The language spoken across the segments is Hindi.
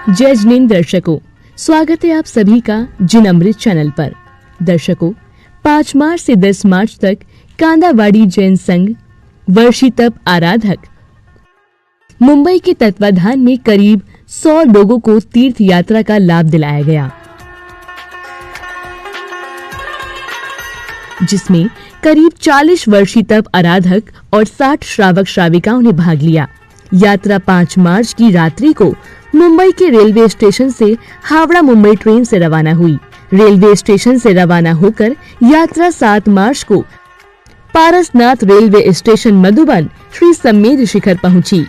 जय जिनेंद्र दर्शकों, स्वागत है आप सभी का जिन अमृत चैनल पर। दर्शकों, 5 मार्च से 10 मार्च तक कांदावाड़ी जैन संघ वर्षी तप आराधक मुंबई के तत्वाधान में करीब 100 लोगों को तीर्थ यात्रा का लाभ दिलाया गया, जिसमें करीब 40 वर्षी तप आराधक और 60 श्रावक श्राविकाओं ने भाग लिया। यात्रा 5 मार्च की रात्रि को मुंबई के रेलवे स्टेशन से हावड़ा मुंबई ट्रेन से रवाना हुई। रेलवे स्टेशन से रवाना होकर यात्रा 7 मार्च को पारसनाथ रेलवे स्टेशन मधुबन श्री सम्मेद शिखर पहुंची।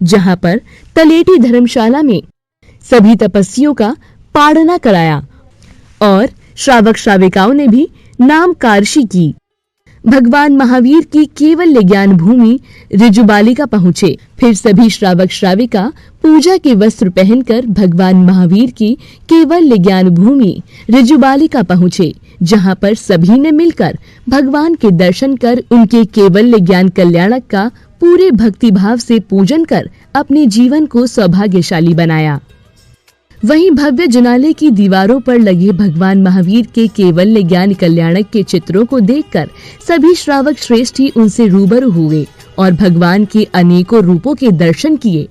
जहां पर तलेटी धर्मशाला में सभी तपस्वियों का पाड़ना कराया और श्रावक श्राविकाओं ने भी नाम कारशी की। भगवान महावीर की केवल्य ज्ञान भूमि ऋजुबालिका पहुँचे। फिर सभी श्रावक श्राविका पूजा के वस्त्र पहनकर भगवान महावीर की केवल्य ज्ञान भूमि ऋजुबालिका पहुँचे, जहाँ पर सभी ने मिलकर भगवान के दर्शन कर उनके केवल्य ज्ञान कल्याणक का पूरे भक्ति भाव से पूजन कर अपने जीवन को सौभाग्यशाली बनाया। वहीं भव्य जनालय की दीवारों पर लगे भगवान महावीर के केवल्य ज्ञान कल्याणक के चित्रों को देखकर सभी श्रावक श्रेष्ठ ही उनसे रूबरू हुए और भगवान के अनेकों रूपों के दर्शन किए।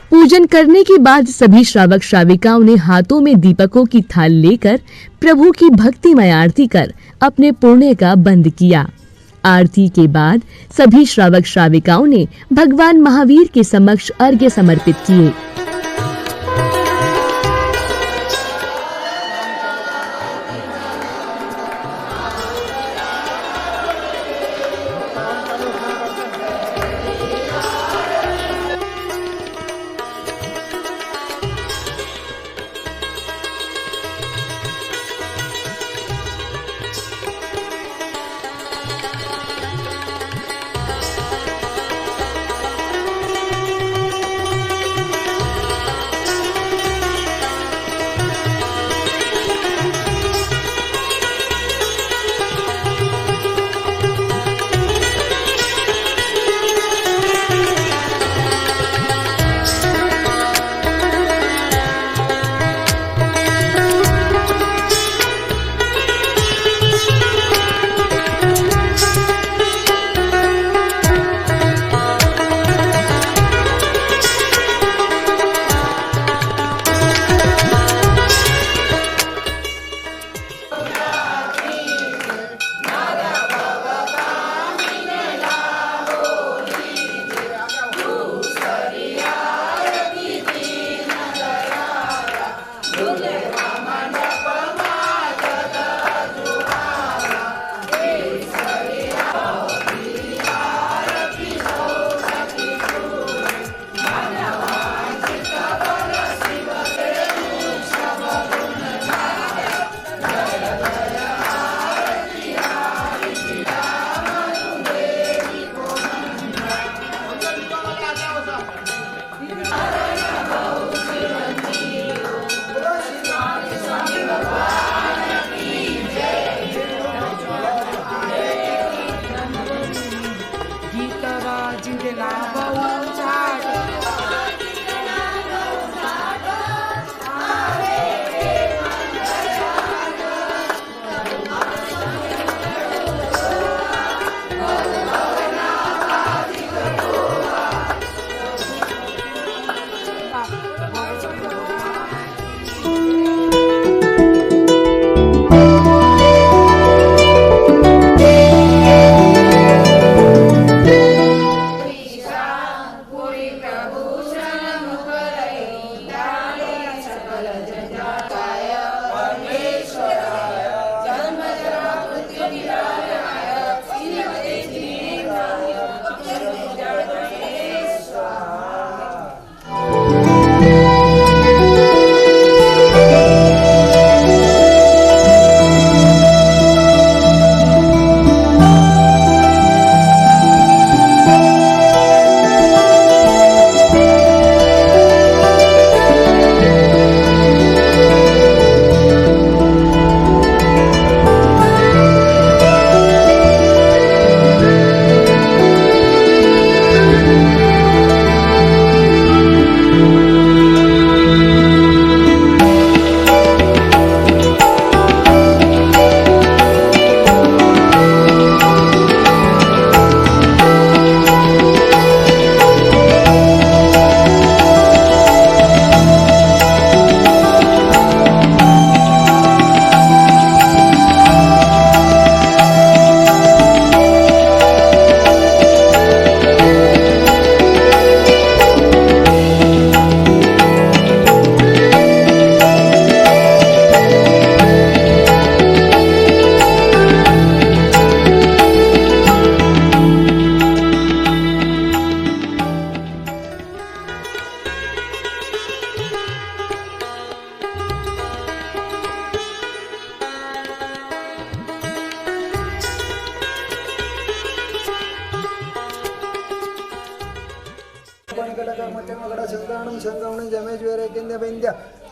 पूजन करने के बाद सभी श्रावक श्राविकाओं ने हाथों में दीपकों की थाल लेकर प्रभु की भक्तिमय आरती कर अपने पुण्य का बंद किया। आरती के बाद सभी श्रावक श्राविकाओं ने भगवान महावीर के समक्ष अर्घ्य समर्पित किए।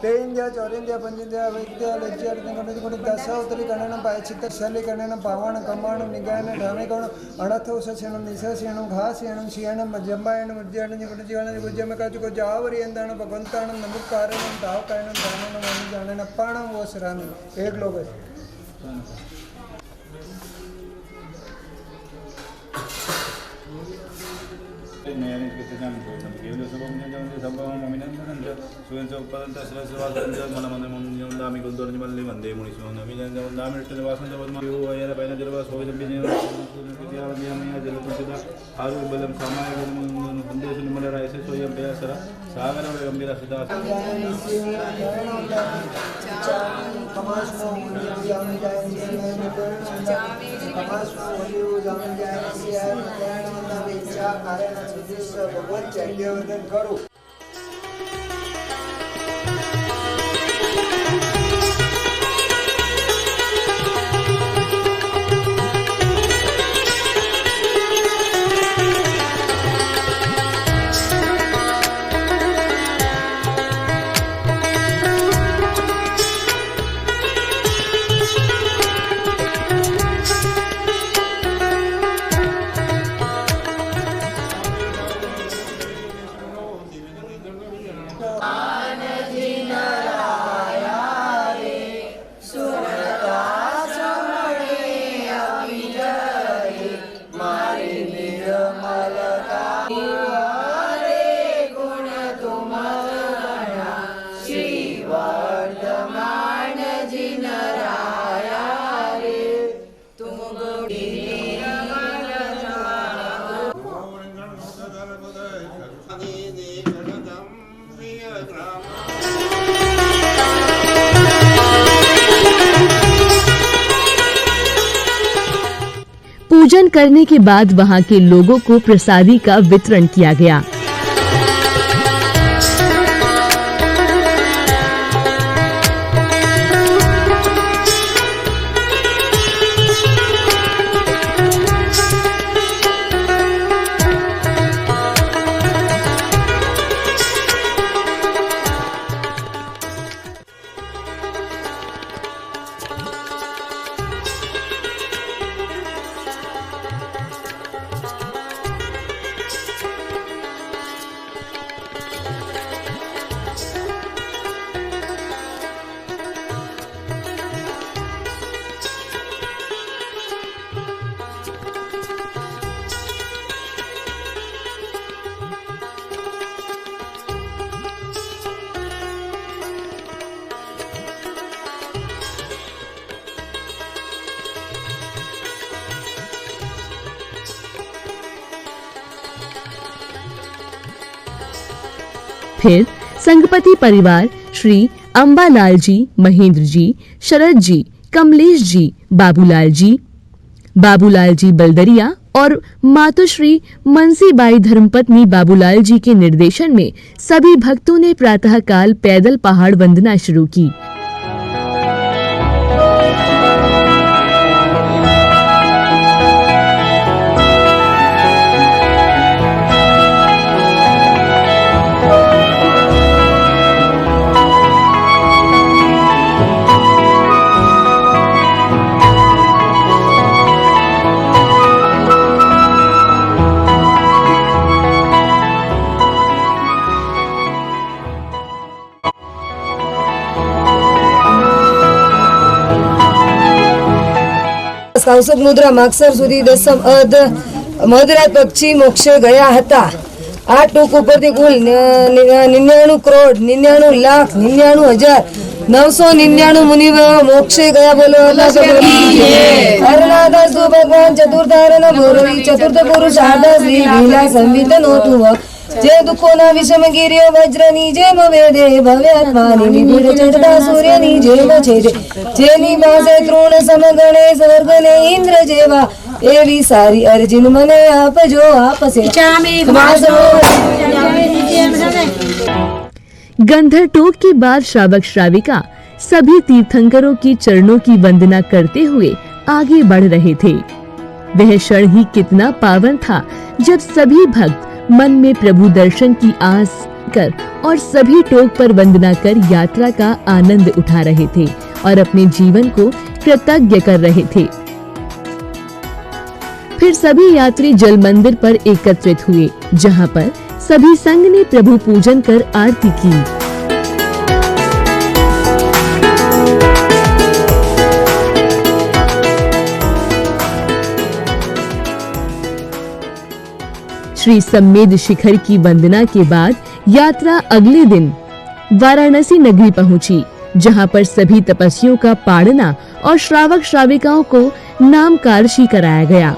तेन्द्या चौरेन्द्या पंचेन्द्या वैद्या लज्जार्थ दशावतरी गणनं पायचित्त शैली गणनं पावण कमाणं निगायन ढामेकण अणथौषणं निशेषणं घासयणं शियणं जंबायणं उद्यानं जीवनं गुज्जमकाचुको जावरियंदानं भगवंतानं नमुकारणं तावकायनं दाननं अनुजानं पाणं वसरानं एक लोग है। કરું. पूजन करने के बाद वहां के लोगों को प्रसादी का वितरण किया गया। फिर संघपति परिवार श्री अंबालाल जी, महेंद्र जी, शरद जी, कमलेश जी, बाबूलाल जी बलदरिया और मातोश्री मनसीबाई धर्मपत्नी बाबूलाल जी के निर्देशन में सभी भक्तों ने प्रातःकाल पैदल पहाड़ वंदना शुरू की। કૌશિક મુદ્રા માગસર સુધી દસમ અર્ધ મધરાત પક્ષી મોક્ષે ગયા હતા। આ ટૂંક ઉપરથી કુલ 99 કરોડ 99 લાખ 99 હજાર 999 મુનિઓ મોક્ષે ગયા। બોલો હરનાદાસ ભગવાન ચતુર્ધારણ ભોરવી ચતુર્થ પુરુષ આદા શ્રી લીલા સંવિત નોતું જે દુઃખોના વિષમગીર્યો વજ્રની જેમ વેદે ભવ્યાત્માની નિબિડ ચડતા સૂર્યની જેમ છેદે જેની પાસે તૃણ સમગણે સ્વર્ગને ઇન્દ્ર જેવા એવી સારી અરજીન મને આપજો આપશે। गंधर टोक के बाद श्रावक श्राविका सभी तीर्थंकरों की चरणों की वंदना करते हुए आगे बढ़ रहे थे। वह क्षण ही कितना पावन था जब सभी भक्त मन में प्रभु दर्शन की आस कर और सभी टोक पर वंदना कर यात्रा का आनंद उठा रहे थे और अपने जीवन को कृतज्ञ कर रहे थे। फिर सभी यात्री जल मंदिर पर एकत्रित हुए, जहां पर सभी संघ ने प्रभु पूजन कर आरती की। श्री सम्मेद शिखर की वंदना के बाद यात्रा अगले दिन वाराणसी नगरी पहुंची, जहां पर सभी तपस्वियों का पाड़ना और श्रावक श्राविकाओं को नामकार्षी कराया गया।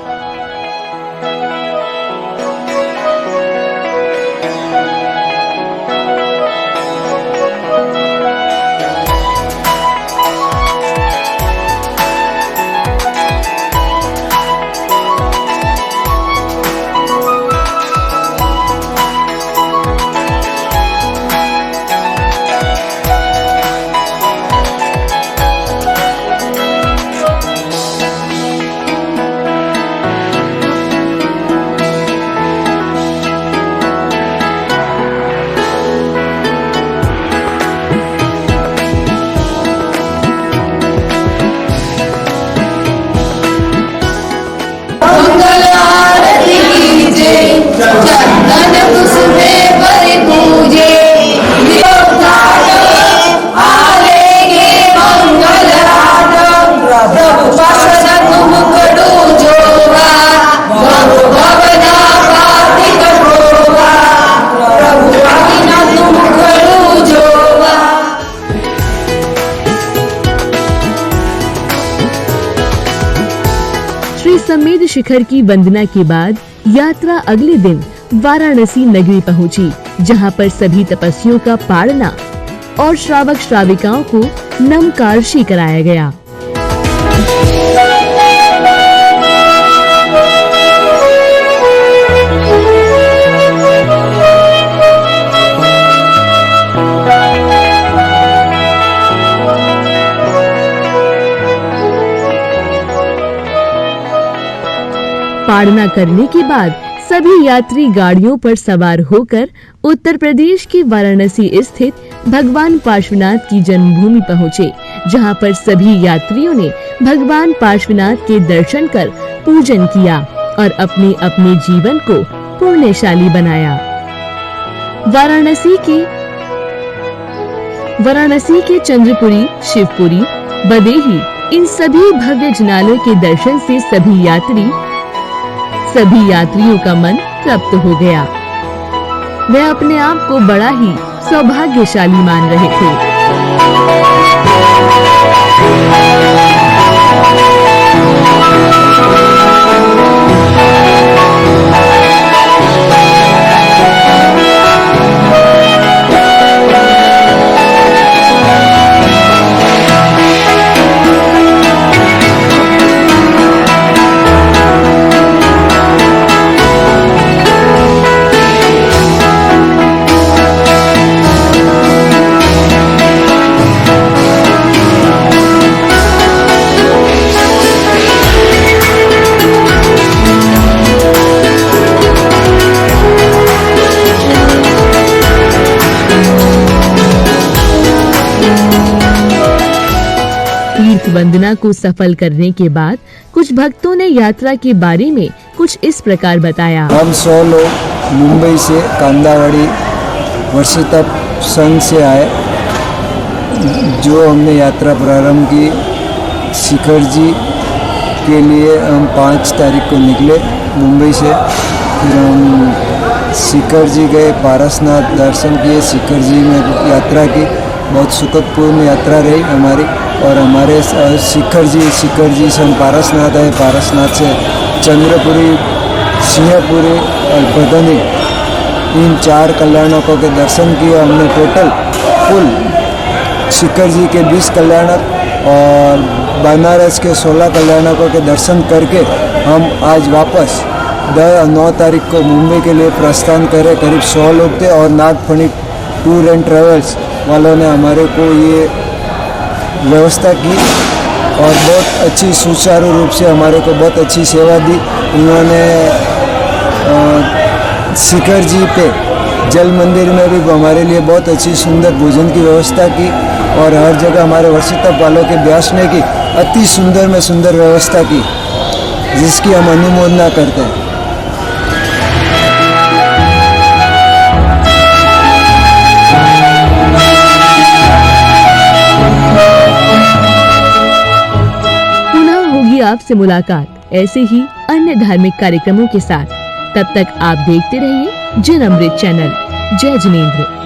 श्री सम्मेद शिखर की वंदना के बाद यात्रा अगले दिन वाराणसी नगरी पहुंची, जहां पर सभी तपस्वियों का पाड़ना और श्रावक श्राविकाओं को नामकार्षी कराया गया। पाड़ना करने के बाद सभी यात्री गाड़ियों पर सवार होकर उत्तर प्रदेश के वाराणसी स्थित भगवान पार्श्वनाथ की जन्मभूमि पहुँचे, जहां पर सभी यात्रियों ने भगवान पार्श्वनाथ के दर्शन कर पूजन किया और अपने अपने जीवन को पुण्यशाली बनाया। वाराणसी के चंद्रपुरी, शिवपुरी, बदेही इन सभी भव्य जिनालयों के दर्शन से सभी यात्रियों का मन तृप्त हो गया। वे अपने आप को बड़ा ही सौभाग्यशाली मान रहे थे। तीर्थ वंदना को सफल करने के बाद कुछ भक्तों ने यात्रा के बारे में कुछ इस प्रकार बताया। हम 100 लोग मुंबई से कांदावाड़ी वर्षितप संघ से आए, जो हमने यात्रा प्रारंभ की। शिखर जी के लिए हम 5 तारीख को निकले मुंबई से। फिर हम शिखर जी गए, पारसनाथ दर्शन किए, शिखर जी में यात्रा की। बहुत सुखदपूर्ण यात्रा रही हमारी। और हमारे शिखर जी से हम पारसनाथ आए, पारसनाथ से चंद्रपुरी, सिंहपुरी और बदनी, इन 4 कल्याणकों के दर्शन किए हमने। टोटल कुल शिखर जी के 20 कल्याणक और बनारस के 16 कल्याणकों के दर्शन करके हम आज वापस 9 तारीख को मुंबई के लिए प्रस्थान करे। करीब 100 लोग थे और नागफणी टूर एंड ट्रेवल्स वालों ने हमारे को ये व्यवस्था की और बहुत अच्छी सुचारू रूप से हमारे को बहुत अच्छी सेवा दी। उन्होंने शिखर जी पे जल मंदिर में भी हमारे लिए बहुत अच्छी सुंदर भोजन की व्यवस्था की और हर जगह हमारे वर्षितप वालों के बैठने की अति सुंदर में सुंदर व्यवस्था की, जिसकी हम अनुमोदना करते हैं। आपसे मुलाकात ऐसे ही अन्य धार्मिक कार्यक्रमों के साथ। तब तक आप देखते रहिए जन अमृत चैनल। जय जिनेंद्र।